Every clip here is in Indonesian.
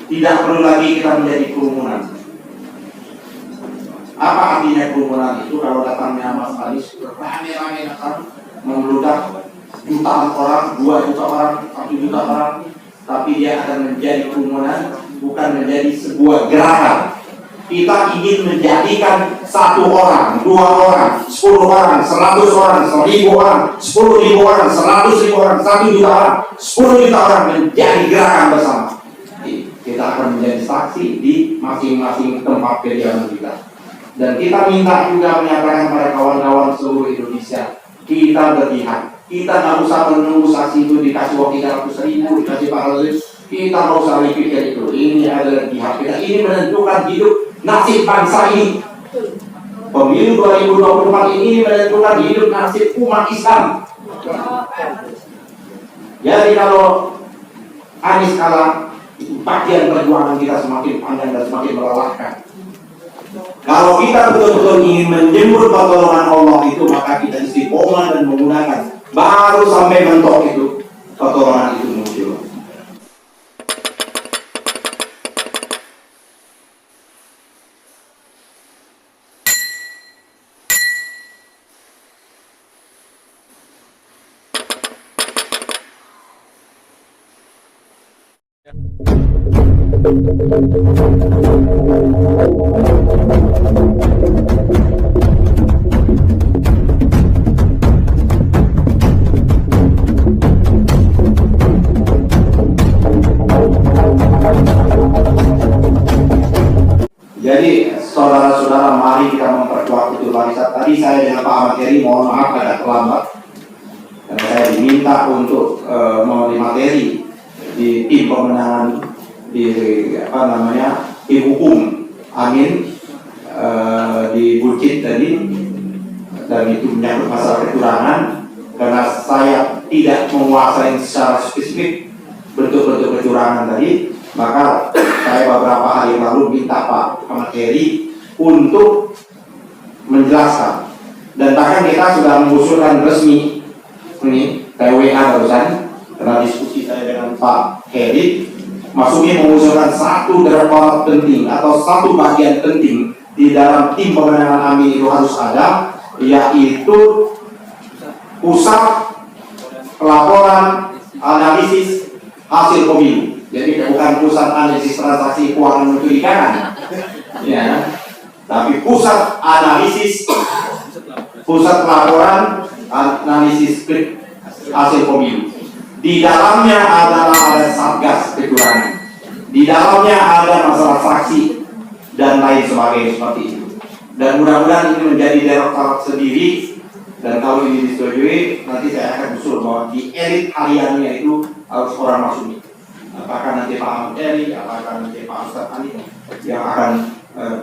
Tidak perlu lagi kita menjadi kerumunan. Apa artinya kerumunan itu? Kalau datangnya Mas Anies rame-rame datang membludak jutaan orang, 2 juta orang, 1 juta orang, tapi dia akan menjadi kerumunan, bukan menjadi sebuah gerakan. Kita ingin menjadikan 1 orang, 2 orang, 10 orang, 100 orang, 1000 orang, 10.000 orang, 100.000 orang, 1 juta orang, 10 juta orang menjadi gerakan bersama. Kita akan menjadi saksi di masing-masing tempat kediaman kita. Dan kita minta juga menyatakan pada kawan-kawan seluruh Indonesia, kita berpihak. Kita nggak usah menunggu saksi itu dikasih uang 300.000, dikasih 400.000. Kita nggak usah mikirkan itu. Ini adalah pihak kita. Ini menentukan hidup nasib bangsa ini. Pemilu 2024 ini menentukan hidup nasib umat Islam. Jadi kalau Anies kalah, bagian perjuangan kita semakin panjang dan semakin melelahkan. Kalau kita betul-betul ingin menjemput pertolongan Allah itu, maka kita istiqomah dan menggunakan, baru sampai mentok itu pertolongan itu muncul. Jadi saudara-saudara, mari kita memperkuat betul barisan. Tadi saya dengan Pak Ahmad Heri mohon maaf agak terlambat, karena saya diminta untuk memberi materi di tim pemenangan di tim hukum Amin di Bulkit tadi, dan itu menyangkut masalah kecurangan. Karena saya tidak menguasai secara spesifik bentuk-bentuk kecurangan tadi, maka saya beberapa hari lalu minta Pak Ahmad Heri untuk menjelaskan. Dan bahkan kita sudah mengusulkan resmi ini TWA barusan, karena diskusi saya dengan Pak Heri, Masumi mengusulkan 1 direktorat penting atau 1 bagian penting di dalam tim pemenangan Amin itu harus ada, yaitu pusat pelaporan analisis hasil pemilu. Jadi bukan pusat analisis transaksi keuangan mencurigakan, ya, tapi pusat analisis, pusat pelaporan analisis hasil pemilu. Di dalamnya ada satgas kecurangan, di dalamnya ada masalah saksi dan lain sebagainya seperti itu. Dan mudah-mudahan ini menjadi direktorat sendiri. Dan kalau ini disetujui, nanti saya akan usul bahwa di elit hariannya itu harus orang Masumi. Apakah nanti Pak Ahmad Heri, apakah nanti Pak Ustadz Ali yang akan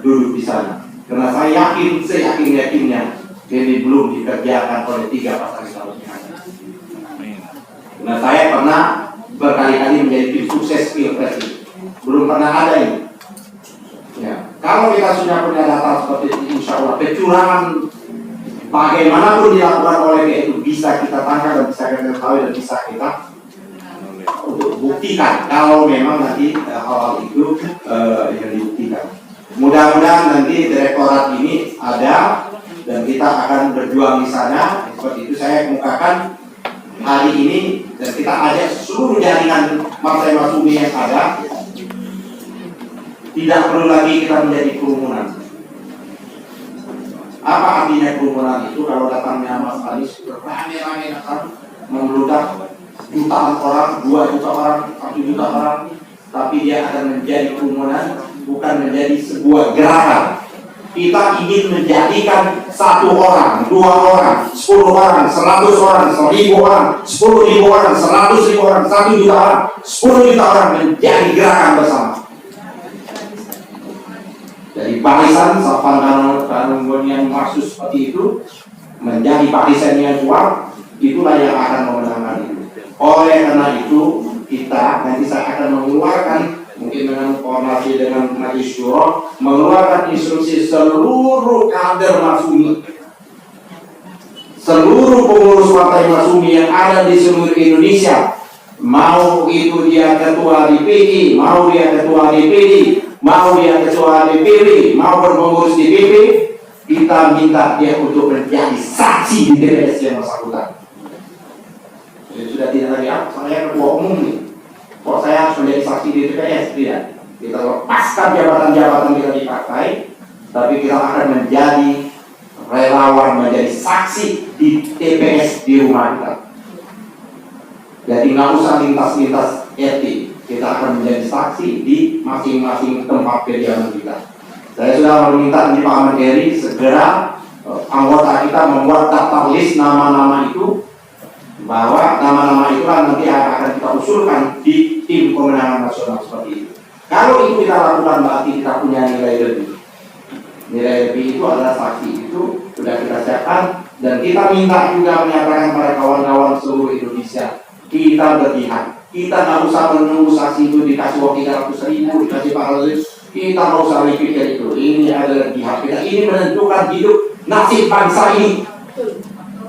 duduk di sana. Karena saya yakin, seyakin-yakinnya ini belum dikerjakan oleh 3 pasangan calon yang ada. Nah, saya pernah berkali-kali menjadi tim sukses pilpres ini, belum pernah ada ini. Ya, kalau kita sudah punya data seperti itu, insya Allah kecurangan bagaimanapun dilakukan oleh dia itu bisa kita tangkap dan bisa kita ketahui dan bisa kita untuk buktikan kalau memang nanti hal itu yang dibuktikan. Mudah-mudahan nanti direktorat ini ada dan kita akan berjuang di sana. Seperti itu saya kemukakan hari ini, dan kita ajak seluruh jaringan Partai Masumi yang ada. Tidak perlu lagi kita menjadi kerumunan. Apa artinya kerumunan itu? Kalau datangnya Mas Anies rame-rame datang membludak jutaan orang, 2 juta orang, 1 juta orang, tapi dia akan menjadi kerumunan, bukan menjadi sebuah gerakan. Kita ingin menjadikan 1 orang, 2 orang, 10 orang, 100 orang, 1000 orang, 10.000 orang, 100.000 orang, 1 juta orang, 10 juta orang menjadi gerakan bersama. Dari barisan Safan Kanun yang maksud seperti itu menjadi barisan yang kuat, itulah yang akan memenangkan itu. Oleh karena itu kita nanti saya akan mengeluarkan, mungkin dengan koordinasi dengan Majelis Syuro, mengeluarkan instruksi seluruh kader Masumi, seluruh pengurus Partai Masumi yang ada di seluruh Indonesia, mau itu dia ketua DPD, mau dia ketua DPD, mau dia ketua DPW, mau pengurus DPP, kita minta dia untuk menjadi saksi di TPS yang bersangkutan. Jadi sudah tidak lagi, saya ketua umum nih, kok saya harus menjadi saksi di TPS? Tidak. Kita lepaskan jabatan-jabatan kita di partai, tapi kita akan menjadi relawan, menjadi saksi di TPS di rumah kita. Jadi nggak usah lintas-lintas RT, kita akan menjadi saksi di masing-masing tempat kediaman kita. Saya sudah meminta di Pak Ahmad Heri segera anggota kita membuat daftar list nama-nama itu, bahwa nama-nama itulah nanti akan kita usulkan di tim pemenangan nasional seperti itu. Kalau itu kita lakukan berarti kita punya nilai lebih. Nilai lebih itu adalah saksi, itu sudah kita siapkan, dan kita minta juga menyatakan pada kawan-kawan seluruh Indonesia, kita berpihak. Kita nggak usah menunggu saksi itu dikasih uang 300.000, dikasih 400.000. Kita nggak usah mikir itu. Ini adalah pihak kita. Ini menentukan hidup nasib bangsa ini.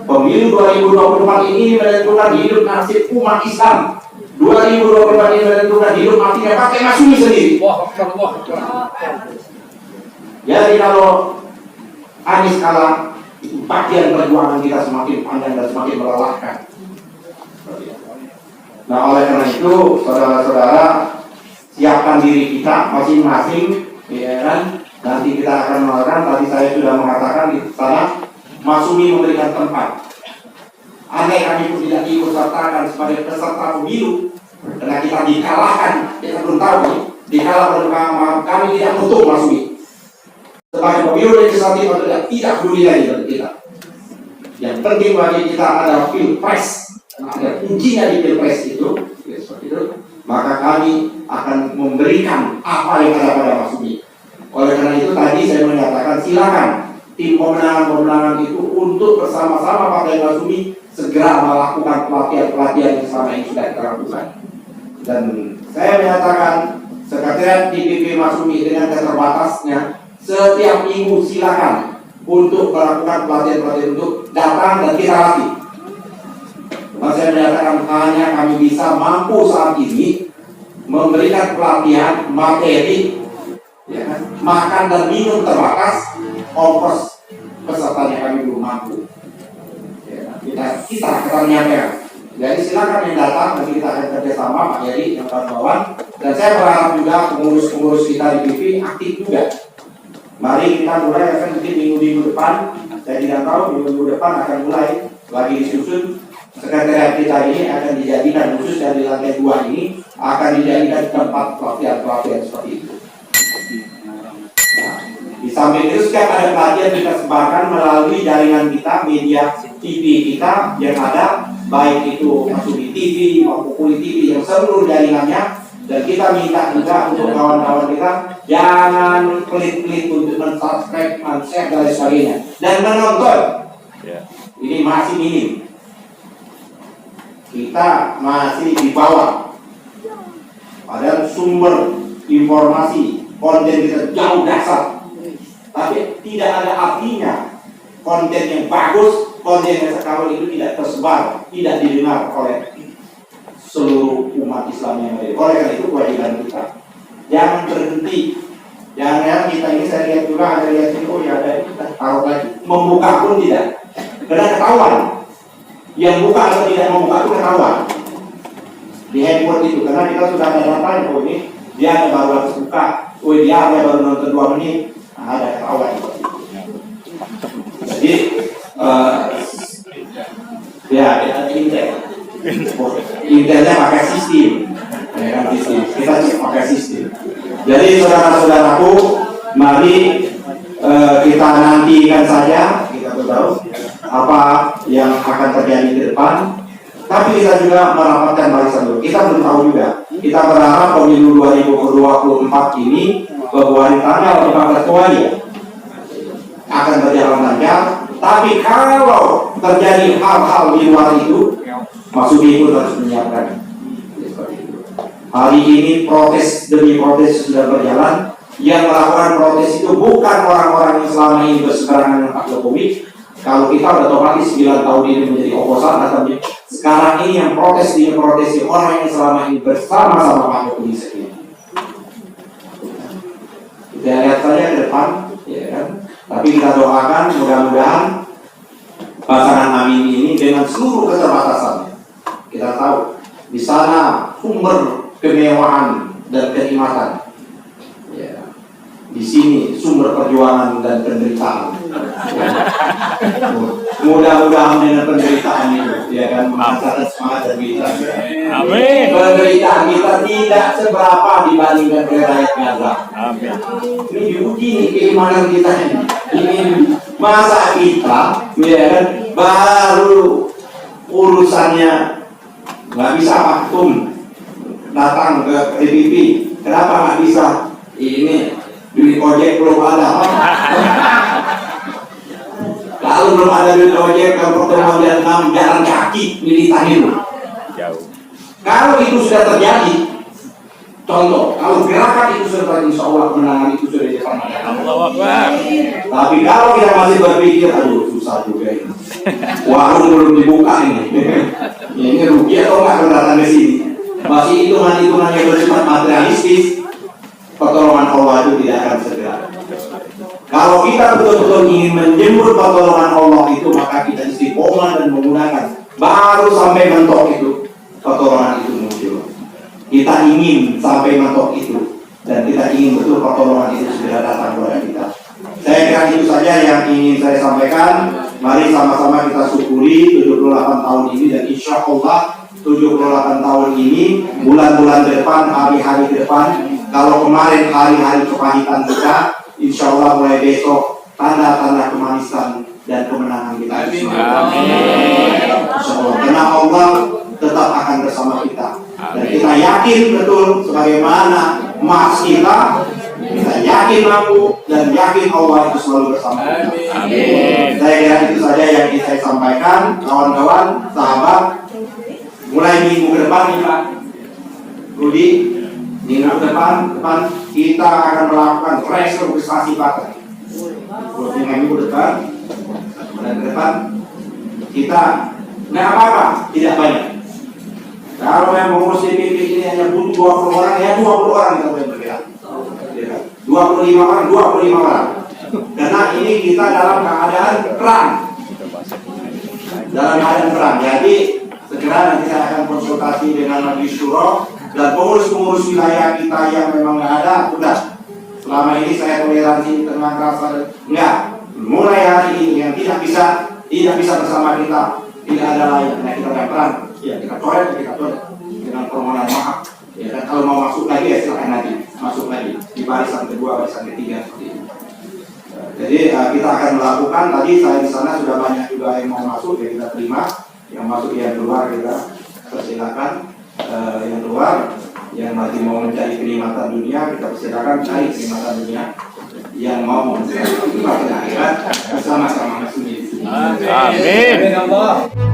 Pemilu 2024 ini menentukan hidup nasib umat Islam. 2024 ini menentukan hidup matinya pakai Masyumi sendiri. Jadi kalau Anies kalah, bagian perjuangan kita semakin panjang dan semakin melelahkan. Nah, oleh karena itu, saudara-saudara, siapkan diri kita masing-masing, ya kan? Nanti kita akan melakukan. Tadi saya sudah mengatakan di sana, Masyumi memberikan tempat. Andai kami pun tidak ikut sertakan sebagai peserta pemilu, karena kita dikalahkan, kita belum tahu, dikalahkan kami tidak butuh Masyumi. Sebagai pemilu legislatif atau tidak peduli lagi bagi kita. Yang penting bagi kita adalah pilpres. Ada kuncinya di pilpres itu, ya, seperti itu. Maka kami akan memberikan apa yang ada pada Masyumi. Oleh karena itu tadi saya menyatakan silakan tim pemenangan itu untuk bersama-sama Partai Masyumi segera melakukan pelatihan-pelatihan yang selama ini sudah kita lakukan. Dan saya menyatakan sekretariat DPP Masyumi dengan keterbatasnya setiap minggu silakan untuk melakukan pelatihan-pelatihan untuk datang dan kita latih. Saya menyatakan hanya kami bisa mampu saat ini memberikan pelatihan materi, ya kan? Makan dan minum terbatas, ongkos pesertanya kami belum mampu. Ya, kita menyampaikan. Jadi silakan yang datang, nanti kita akan kerjasama Pak Heri yang kawan-kawan. Dan saya berharap juga pengurus-pengurus kita di TV aktif juga. Mari kita mulai, akan mungkin minggu-minggu depan, saya tidak tahu minggu depan akan mulai lagi disusun. Sekretariat kita ini akan dijadikan khusus dari lantai 2 ini akan dijadikan tempat pelatihan-pelatihan seperti itu. Nah, di samping itu setiap ada pelatihan kita sebarkan melalui jaringan kita, media TV kita yang ada, baik itu Masyumi TV maupun Puli TV yang seluruh jaringannya. Dan kita minta juga untuk kawan-kawan kita jangan pelit-pelit untuk men-subscribe, men-share dan sebagainya, dan menonton. Ini masih minim. Kita masih di bawah. Padahal sumber informasi konten kita jauh dasar. Tapi tidak ada artinya konten yang bagus, konten yang sekawal itu tidak tersebar, tidak didengar oleh seluruh umat Islam yang ada. Oleh karena itu kewajiban kita jangan berhenti. Jangan kita ini, saya lihat juga ada lihat ini, oh ya ada kita taruh lagi. Membuka pun tidak, karena ketahuan. Yang buka atau tidak membuka itu ketahuan di handphone itu, karena kita sudah ada datanya. Oh ini dia ada baru habis buka, oh dia ada baru nonton 2 menit, nah, ada ketahuan. Jadi ya Intelnya pakai sistem, ya kan, sistem. Kita pakai sistem. Jadi saudara-saudaraku, mari kita nantikan saja, kita tahu apa yang akan terjadi ke depan. Tapi kita juga merapatkan barisan dulu. Kita belum tahu juga. Kita berharap pemilu 2024 ini bahwa tanggal 14 Februari akan berjalan lancar. Tapi kalau terjadi hal-hal di luar itu, Masyumi itu harus menyiapkan. Hari ini protes demi protes sudah berjalan. Yang melakukan protes itu bukan orang-orang yang selama ini berseberangan dengan Pak Jokowi, Kalau kita udah otomatis 9 tahun ini menjadi oposan, katanya sekarang ini yang protes orang yang selama ini bersama-sama Pak Jokowi sekian. Kita lihat saja ke depan, ya kan? Tapi kita doakan mudah-mudahan pasangan Amin ini dengan seluruh keterbatasannya, kita tahu di sana sumber kemewahan dan kenikmatan. Ya. Di sini sumber perjuangan dan penderitaan. Ya. Mudah-mudahan dengan penderitaan itu, ya kan, menghasilkan semangat dan kita. Amin. Penderitaan kita tidak seberapa dibandingkan dengan rakyat Gaza. Amin. Ini diuji nih keimanan kita ini. Ini masa kita, ya kan, baru urusannya nggak bisa vakum datang ke PBB. Kenapa nggak bisa? Ini duit ojek belum ada. Kalau belum ada duit ojek, kalau pertemuan dia jalan kaki militan itu. Kalau itu sudah terjadi, contoh, kalau gerakan itu sudah terjadi, insya Allah kemenangan itu sudah di depan mata. Tapi kalau kita masih berpikir, aduh susah juga ini, warung belum dibuka ini, ini rugi atau nggak kalau datang ke sini? Masih hitungan-hitungan yang bersifat materialistis, pertolongan Allah itu tidak akan segera. Kalau kita betul-betul ingin menjemput pertolongan Allah itu, maka kita istiqomah dan menggunakan. Baru sampai mentok itu, pertolongan itu muncul. Kita ingin sampai mentok itu, dan kita ingin betul pertolongan itu segera datang kepada kita. Saya kira itu saja yang ingin saya sampaikan. Mari sama-sama kita syukuri 78 tahun ini, dan insya Allah 78 tahun ini, bulan-bulan ke depan, hari-hari ke depan, kalau kemarin hari-hari kepahitan kita, insya Allah mulai besok tanda-tanda kemanisan dan kemenangan kita. Insya Allah, karena Allah tetap akan bersama kita. Dan kita yakin betul sebagaimana emas kita yakin mampu dan yakin Allah itu selalu bersama kita. Saya kira itu saja yang ingin saya sampaikan, kawan-kawan, sahabat. Mulai minggu ke depan nih Pak Rudi, minggu depan kita akan melakukan restrukturisasi partai. Minggu depan dan ke depan kita nggak apa-apa, tidak banyak. Kalau yang mengurus DPP ini hanya butuh 20 orang, ya 20 orang kita boleh bergerak. 25 orang, 25 orang. Karena ini kita dalam keadaan perang. Jadi segera nanti saya akan konsultasi dengan Majelis Syuro dan pengurus-pengurus wilayah kita yang memang nggak ada, udah. Selama ini saya toleransi dengan rasa enggak. Mulai hari ini yang tidak bisa bersama kita, tidak ada lain. Nah, kita berperan, ya kita coret dengan permohonan maaf. Ya, dan kalau mau masuk lagi ya silakan nanti masuk lagi di barisan kedua, barisan ketiga seperti itu. Jadi kita akan melakukan, tadi saya di sana sudah banyak juga yang mau masuk, ya kita terima. Yang masuk, yang keluar kita persilakan. Yang keluar, yang masih mau mencari kenikmatan dunia, kita persilakan cari kenikmatan dunia. Yang mau mencari kenikmatan akhirat bersama-sama Mas. Amin. Amin.